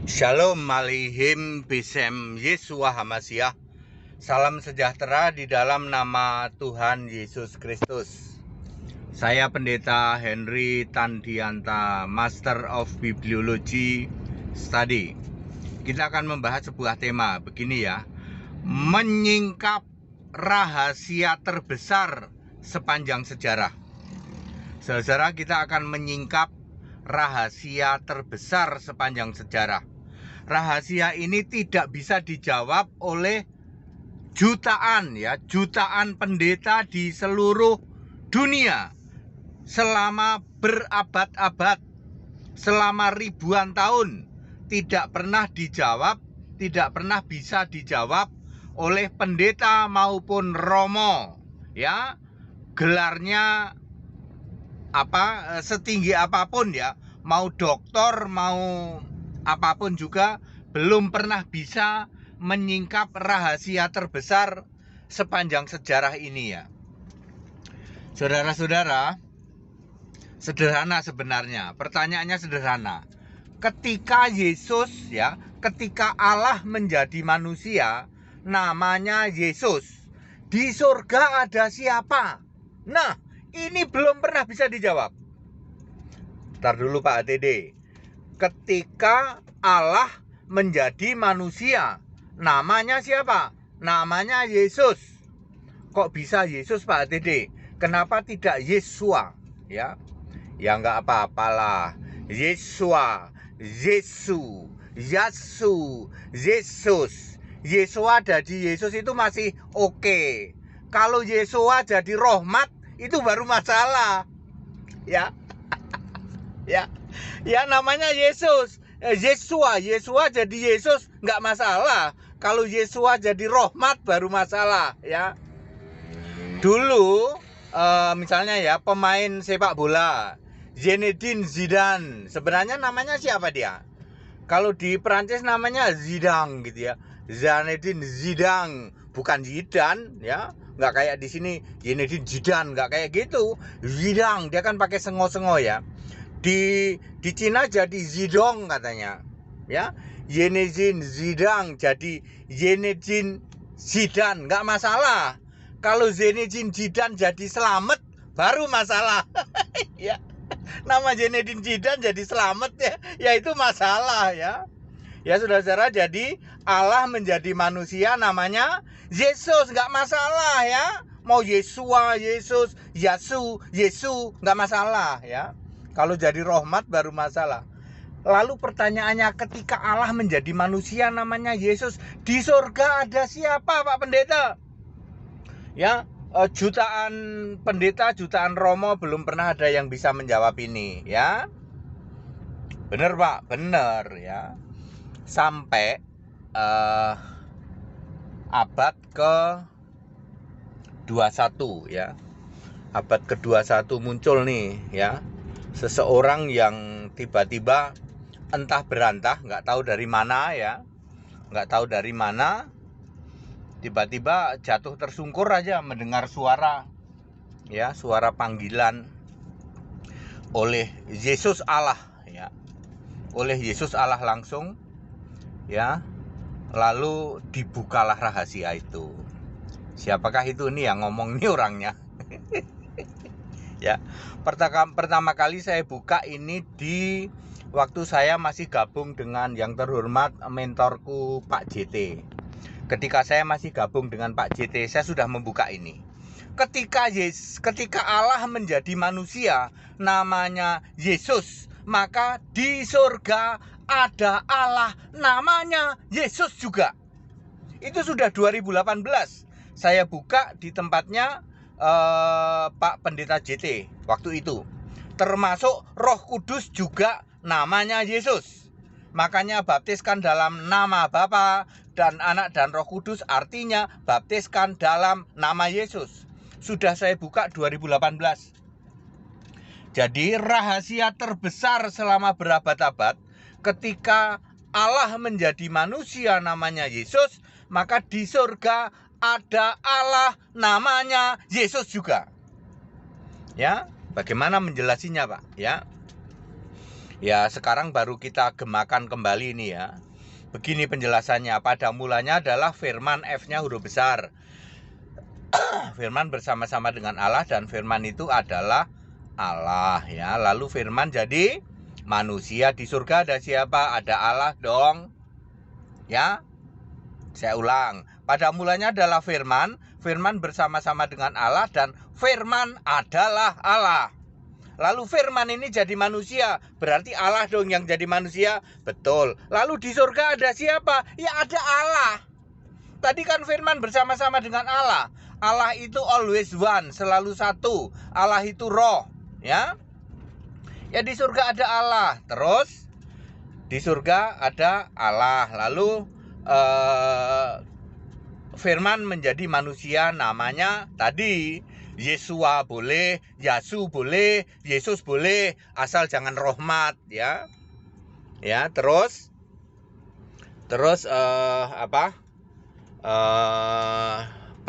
Shalom Alaikum Bisem Yesua Hamasiah. Salam sejahtera di dalam nama Tuhan Yesus Kristus. Saya Pendeta Henry Tandianta, Master of Bibliology Study. Kita akan membahas sebuah tema begini ya. Menyingkap rahasia terbesar sepanjang sejarah. Saudara, kita akan menyingkap rahasia terbesar sepanjang sejarah. Rahasia ini tidak bisa dijawab oleh jutaan pendeta di seluruh dunia selama berabad-abad, selama ribuan tahun, tidak pernah dijawab, tidak pernah bisa dijawab oleh pendeta maupun romo, ya. Gelarnya setinggi apapun ya, mau doktor, mau apapun juga, belum pernah bisa menyingkap rahasia terbesar sepanjang sejarah ini ya. Saudara-saudara, sederhana sebenarnya, pertanyaannya sederhana. Ketika Yesus ketika Allah menjadi manusia, namanya Yesus, di surga ada siapa? Nah, ini belum pernah bisa dijawab. Ntar dulu Pak ATD. Ketika Allah menjadi manusia, namanya siapa? Namanya Yesus. Kok bisa Yesus Pak ATD? Kenapa tidak Yesua? Ya nggak apa-apalah. Yesua, Yesu, Yasu, Yesus. Yesua jadi Yesus itu masih oke. Kalau Yesua jadi Rahmat, itu baru masalah. Ya namanya Yesus, Yesua jadi Yesus nggak masalah. Kalau Yesua jadi Rahmat baru masalah ya. Dulu misalnya ya, pemain sepak bola Zinedine Zidane, sebenarnya namanya siapa dia? Kalau di Perancis namanya Zidane gitu ya, Zinedine Zidane, bukan Zidane ya. Nggak kayak di sini Zinedine Zidane, nggak kayak gitu. Zidane, dia kan pakai sengo-sengo ya. Di Cina jadi Zidong katanya ya. Zinedine Zidane jadi Zinedine Zidane, nggak masalah. Kalau Zinedine Zidane jadi Selamat baru masalah. Ya, nama Zinedine Zidane jadi Selamat ya itu masalah ya. Ya saudara-saudara, jadi Allah menjadi manusia namanya Yesus, nggak masalah ya. Mau Yesua, Yesus, Yasu, Yesu, nggak masalah ya. Kalau jadi Rahmat baru masalah. Lalu pertanyaannya, ketika Allah menjadi manusia namanya Yesus, di surga ada siapa Pak Pendeta? Ya, jutaan pendeta, jutaan romo belum pernah ada yang bisa menjawab ini ya. Bener Pak, bener ya. Sampai abad ke-21 ya. Abad ke-21 muncul nih ya, seseorang yang tiba-tiba entah berantah, nggak tahu dari mana ya, tiba-tiba jatuh tersungkur aja mendengar suara ya, suara panggilan oleh Yesus Allah ya, oleh Yesus Allah langsung ya. Lalu dibukalah rahasia itu. Siapakah itu nih yang ngomong nih orangnya? Ya, pertama kali saya buka ini di waktu saya masih gabung dengan yang terhormat mentorku Pak JT. Ketika saya masih gabung dengan Pak JT, saya sudah membuka ini. Ketika Allah menjadi manusia, namanya Yesus, maka di surga ada Allah namanya Yesus juga. Itu sudah 2018. Saya buka di tempatnya Pak Pendeta JT waktu itu. Termasuk Roh Kudus juga namanya Yesus. Makanya baptiskan dalam nama Bapa dan Anak dan Roh Kudus, artinya baptiskan dalam nama Yesus. Sudah saya buka 2018. Jadi rahasia terbesar selama berabad-abad, ketika Allah menjadi manusia namanya Yesus, maka di surga ada Allah namanya Yesus juga. Ya, bagaimana menjelasinya Pak? Ya, Ya, sekarang baru kita gemakan kembali nih ya. Begini penjelasannya, pada mulanya adalah firman, F-nya huruf besar. Firman bersama-sama dengan Allah, dan firman itu adalah Allah ya. Lalu firman jadi manusia. Di surga ada siapa? Ada Allah dong. Ya. Saya ulang. Pada mulanya adalah firman, firman bersama-sama dengan Allah, dan firman adalah Allah. Lalu firman ini jadi manusia, berarti Allah dong yang jadi manusia. Betul. Lalu di surga ada siapa? Ya ada Allah. Tadi kan firman bersama-sama dengan Allah. Allah itu always one, selalu satu. Allah itu roh, ya. Ya di surga ada Allah. Terus di surga ada Allah. Lalu firman menjadi manusia, namanya tadi Yesua boleh, Yasu boleh, Yesus boleh, asal jangan rahmat ya. Ya, terus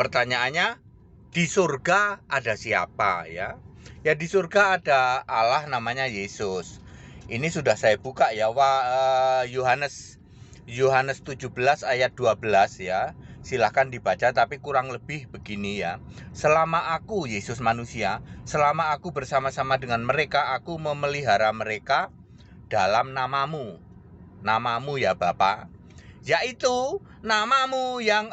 pertanyaannya, di surga ada siapa ya? Ya di surga ada Allah namanya Yesus. Ini sudah saya buka ya, Yohanes 17 ayat 12 ya. Silahkan dibaca, tapi kurang lebih begini ya. Selama aku, Yesus manusia, selama aku bersama-sama dengan mereka, aku memelihara mereka dalam namamu. Namamu ya Bapa, yaitu namamu yang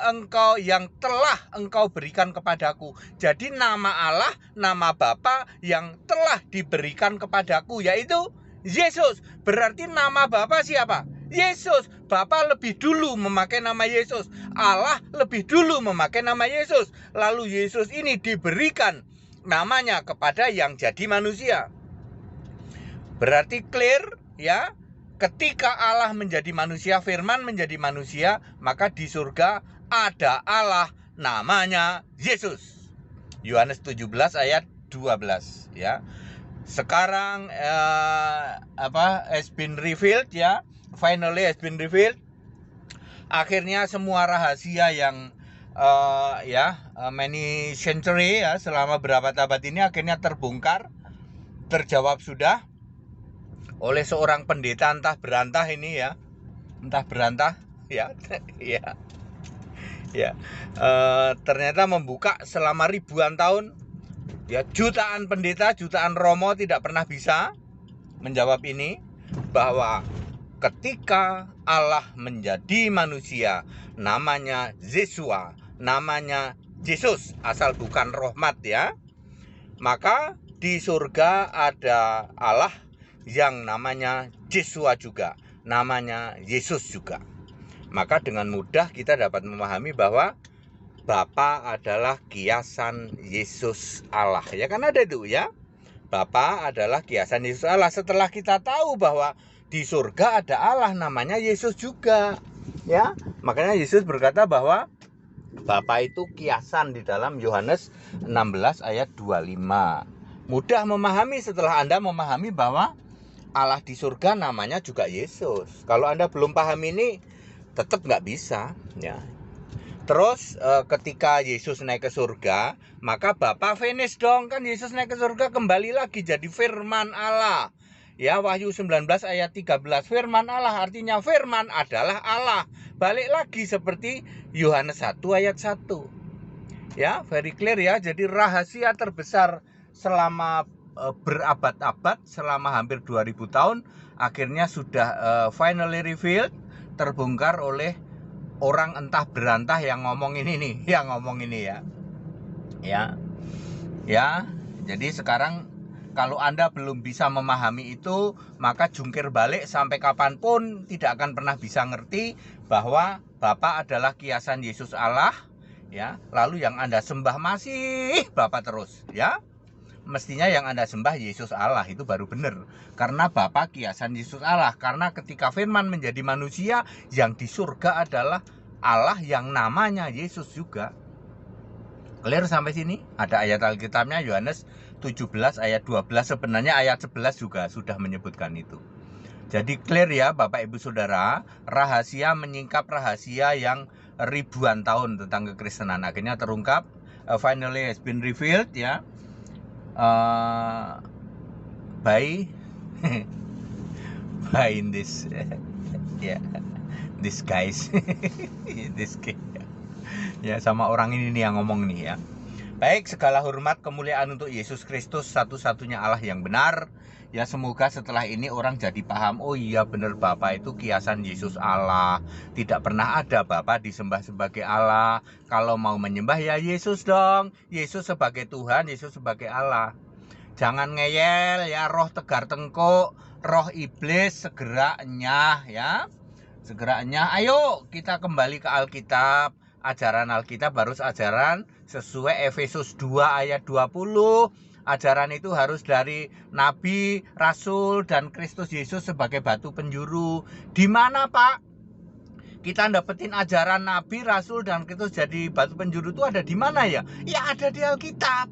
telah engkau berikan kepadaku. Jadi nama Allah, nama Bapa yang telah diberikan kepadaku, yaitu Yesus. Berarti nama Bapa siapa? Yesus. Bapa lebih dulu memakai nama Yesus, Allah lebih dulu memakai nama Yesus. Lalu Yesus ini diberikan namanya kepada yang jadi manusia. Berarti clear ya. Ketika Allah menjadi manusia, firman menjadi manusia, maka di surga ada Allah namanya Yesus. Yohanes 17 ayat 12 ya. Sekarang has been revealed ya. Finally has been revealed. Akhirnya semua rahasia yang many century ya, selama berabad-abad ini akhirnya terbongkar, terjawab sudah oleh seorang pendeta entah berantah ini ya, ternyata membuka selama ribuan tahun ya, jutaan pendeta, jutaan romo tidak pernah bisa menjawab ini, bahwa ketika Allah menjadi manusia, namanya Yesua, namanya Yesus, asal bukan rahmat ya, maka di surga ada Allah yang namanya Yesua juga, namanya Yesus juga. Maka dengan mudah kita dapat memahami bahwa Bapa adalah kiasan Yesus Allah. Ya kan ada itu ya. Bapa adalah kiasan Yesus Allah. Setelah kita tahu bahwa di surga ada Allah namanya Yesus juga, ya. Makanya Yesus berkata bahwa Bapa itu kiasan di dalam Yohanes 16 ayat 25. Mudah memahami setelah Anda memahami bahwa Allah di surga namanya juga Yesus. Kalau Anda belum paham ini, tetap nggak bisa ya. Terus ketika Yesus naik ke surga, maka Bapa finish dong, kan Yesus naik ke surga kembali lagi jadi firman Allah. Ya, Wahyu 19 ayat 13, firman Allah, artinya firman adalah Allah. Balik lagi seperti Yohanes 1 ayat 1. Ya, very clear ya. Jadi rahasia terbesar selama berabad-abad, selama hampir 2000 tahun, akhirnya sudah finally revealed, terbongkar oleh orang entah berantah yang ngomong ini nih, yang ngomong ini ya. Ya. Jadi sekarang kalau Anda belum bisa memahami itu, maka jungkir balik sampai kapanpun tidak akan pernah bisa ngerti bahwa Bapa adalah kiasan Yesus Allah ya. Lalu yang Anda sembah masih Bapa terus ya. Mestinya yang Anda sembah Yesus Allah, itu baru benar. Karena Bapa kiasan Yesus Allah. Karena ketika firman menjadi manusia, yang di surga adalah Allah yang namanya Yesus juga. Clear sampai sini? Ada ayat Alkitabnya, Yohanes 17 ayat 12. Sebenarnya ayat 11 juga sudah menyebutkan itu. Jadi clear ya Bapak Ibu Saudara, rahasia menyingkap rahasia yang ribuan tahun tentang kekristenan akhirnya terungkap, finally has been revealed ya. By behind this ya, this guys. This guy. Ya, sama orang ini nih yang ngomong nih ya. Baik, segala hormat kemuliaan untuk Yesus Kristus, satu-satunya Allah yang benar. Ya, semoga setelah ini orang jadi paham, oh iya benar Bapa itu kiasan Yesus Allah. Tidak pernah ada Bapa disembah sebagai Allah. Kalau mau menyembah ya Yesus dong. Yesus sebagai Tuhan, Yesus sebagai Allah. Jangan ngeyel ya, roh tegar tengkuk, roh iblis segera enyah ya. Segera enyah. Ayo kita kembali ke Alkitab. Ajaran Alkitab harus ajaran sesuai Efesus 2 ayat 20. Ajaran itu harus dari Nabi, Rasul, dan Kristus Yesus sebagai batu penjuru. Di mana Pak? Kita dapetin ajaran Nabi, Rasul, dan Kristus jadi batu penjuru itu ada di mana ya? Ya ada di Alkitab.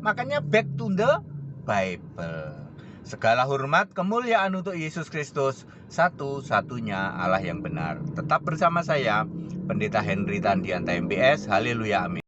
Makanya back to the Bible. Segala hormat kemuliaan untuk Yesus Kristus, satu-satunya Allah yang benar. Tetap bersama saya, Pendeta Henry Tandianta MBS. Haleluya, amin.